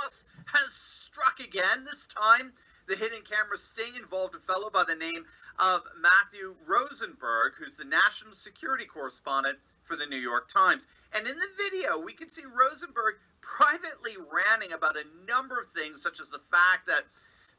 chaos has struck again. This time, the hidden camera sting involved a fellow by the name of Matthew Rosenberg, who's the national security correspondent for the New York Times. And in the video, we can see Rosenberg privately ranting about a number of things, such as the fact that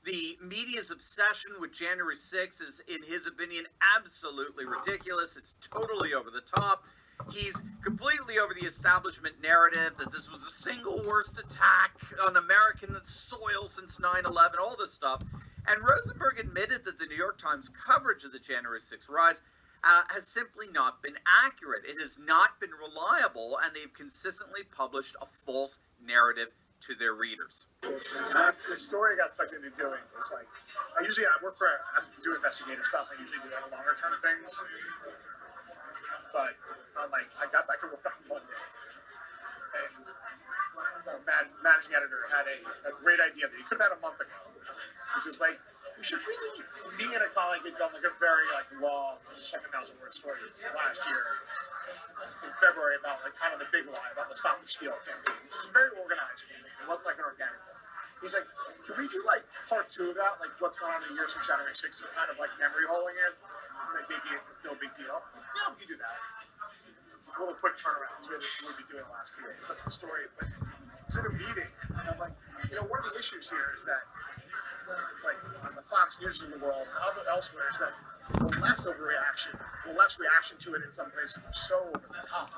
the media's obsession with January 6th is, in his opinion, absolutely ridiculous. It's totally over the top. He's completely over the establishment narrative that this was the single worst attack on American soil since 9/11, all this stuff. And Rosenberg admitted that the New York Times coverage of the January 6th riots has simply not been accurate. It has not been reliable, and they've consistently published a false narrative to their readers. The story I got sucked into doing was like, I do investigative stuff. I usually do that longer term things. But I got back to work on Monday, and the managing editor had a great idea that he could have had a month ago, which was like, we should really, me and a colleague had done a very long 7,000-word story last year in February about kind of the big lie about the Stop the Steal campaign, which was very organized. It wasn't like an organic thing. He's like, can we do part 2 of that, what's going on in the years from January 6th, to kind of memory holing it? Maybe it's no big deal. Yeah, we can do that. A little quick turnaround. So we'll be doing the last few days. That's the story. But to the meeting, and I'm like, one of the issues here is that, on the Fox News of the world, elsewhere, is that the less reaction to it in some places was so over the top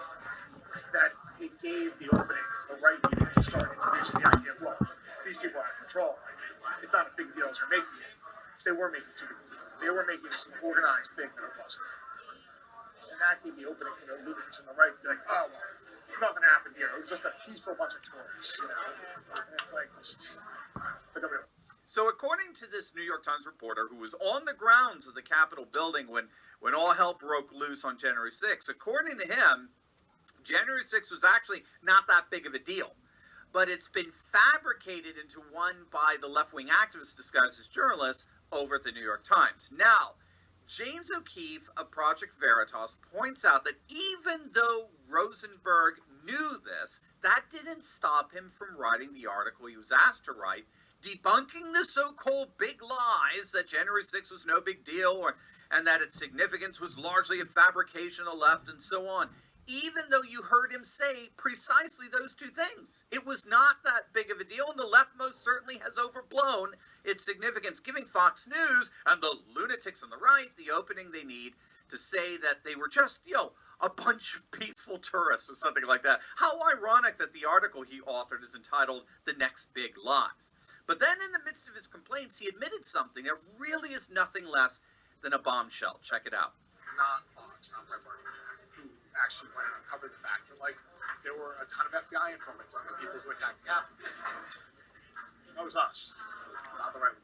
that it gave the opening, the right meeting, to start introducing the idea of, well, these people are out of control. It's not a big deal as they're making it. Because they were making too big a deal. They were making some organized thing that it wasn't. And that gave the opening for the ludicrous and the right to be like, oh, well, nothing happened here. It was just a peaceful bunch of tourists, And it's So according to this New York Times reporter who was on the grounds of the Capitol building when all hell broke loose on January 6th, according to him, January 6th was actually not that big of a deal. But it's been fabricated into one by the left-wing activists disguised as journalists over at the New York Times. Now, James O'Keefe of Project Veritas points out that even though Rosenberg knew this, that didn't stop him from writing the article he was asked to write, debunking the so-called big lies that January 6th was no big deal and that its significance was largely a fabrication of the left and so on. Even though you heard him say precisely those two things. It was not that big of a deal, and the left most certainly has overblown its significance, giving Fox News and the lunatics on the right the opening they need to say that they were just, a bunch of peaceful tourists or something like that. How ironic that the article he authored is entitled The Next Big Lies. But then in the midst of his complaints, he admitted something that really is nothing less than a bombshell. Check it out. Not Fox, not Breitbart, who actually went and uncovered the fact that there were a ton of FBI informants on the people who attacked the Capitol. That was us, not the right one.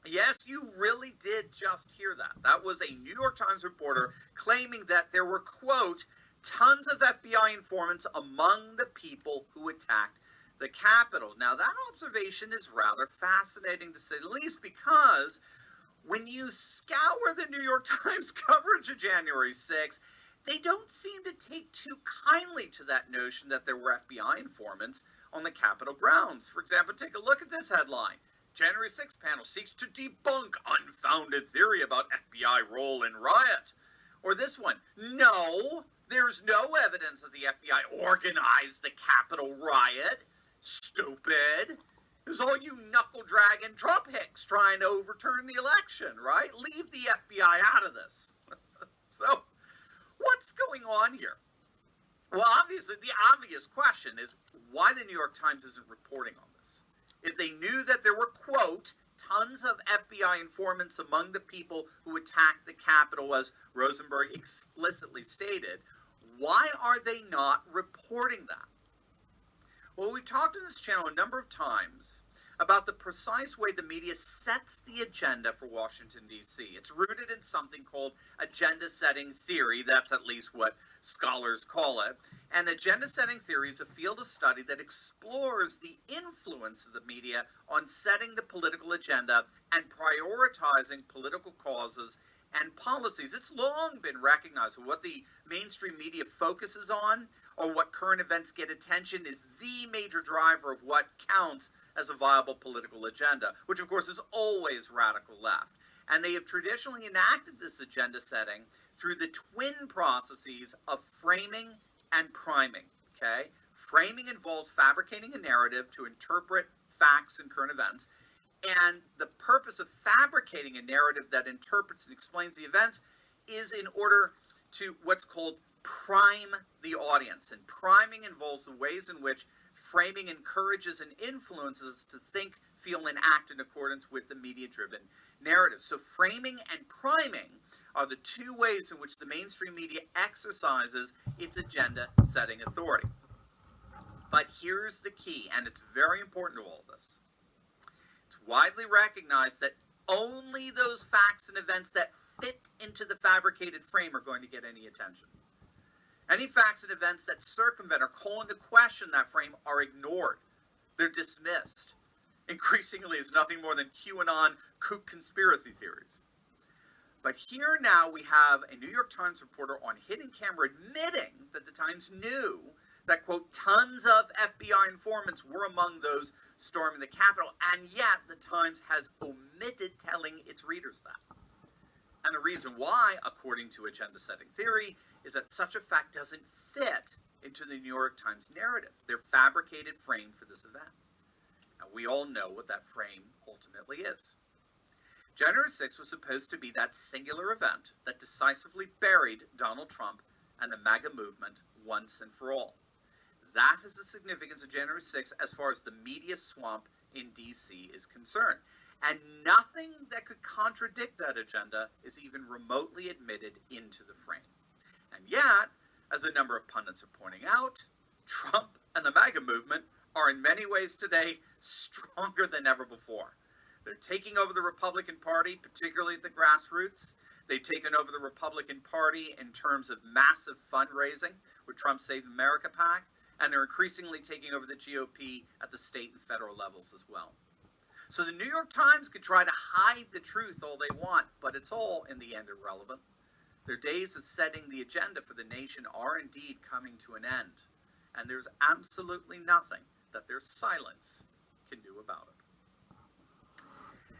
Yes, you really did just hear that. That was a New York Times reporter claiming that there were, quote, tons of FBI informants among the people who attacked the Capitol. Now, that observation is rather fascinating, to say the least, because when you scour the New York Times coverage of January 6th, they don't seem to take too kindly to that notion that there were FBI informants on the Capitol grounds. For example, take a look at this headline. January 6th panel seeks to debunk unfounded theory about FBI role in riot. Or this one, no, there's no evidence that the FBI organized the Capitol riot. Stupid. It was all you knuckle-dragging Trump hicks trying to overturn the election, right? Leave the FBI out of this. So, what's going on here? Well, obviously, the obvious question is why the New York Times isn't reporting on this. If they knew that there were, quote, tons of FBI informants among the people who attacked the Capitol, as Rosenberg explicitly stated, why are they not reporting that? Well, we've talked on this channel a number of times about the precise way the media sets the agenda for Washington, D.C. It's rooted in something called agenda-setting theory. That's at least what scholars call it. And agenda-setting theory is a field of study that explores the influence of the media on setting the political agenda and prioritizing political causes and policies. It's long been recognized that what the mainstream media focuses on or what current events get attention is the major driver of what counts as a viable political agenda, which of course is always radical left. And they have traditionally enacted this agenda setting through the twin processes of framing and priming. Okay? Framing involves fabricating a narrative to interpret facts and current events. And the purpose of fabricating a narrative that interprets and explains the events is in order to what's called prime the audience. And priming involves the ways in which framing encourages and influences to think, feel, and act in accordance with the media-driven narrative. So framing and priming are the two ways in which the mainstream media exercises its agenda-setting authority. But here's the key, and it's very important to all of this. It's widely recognized that only those facts and events that fit into the fabricated frame are going to get any attention. Any facts and events that circumvent or call into question that frame are ignored. They're dismissed. Increasingly, it's nothing more than QAnon kook conspiracy theories. But here now we have a New York Times reporter on hidden camera admitting that the Times knew that, quote, tons of FBI informants were among those storming the Capitol, and yet the Times has omitted telling its readers that. And the reason why, according to agenda-setting theory, is that such a fact doesn't fit into the New York Times narrative, their fabricated frame for this event. And we all know what that frame ultimately is. January 6th was supposed to be that singular event that decisively buried Donald Trump and the MAGA movement once and for all. That is the significance of January 6th as far as the media swamp in D.C. is concerned. And nothing that could contradict that agenda is even remotely admitted into the frame. And yet, as a number of pundits are pointing out, Trump and the MAGA movement are in many ways today stronger than ever before. They're taking over the Republican Party, particularly at the grassroots. They've taken over the Republican Party in terms of massive fundraising with Trump's Save America PAC, and they're increasingly taking over the GOP at the state and federal levels as well. So the New York Times could try to hide the truth all they want, but it's all, in the end, irrelevant. Their days of setting the agenda for the nation are indeed coming to an end, and there's absolutely nothing that their silence can do about it.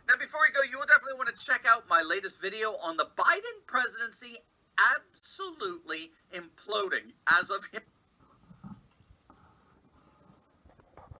Now, before we go, you will definitely want to check out my latest video on the Biden presidency absolutely imploding as of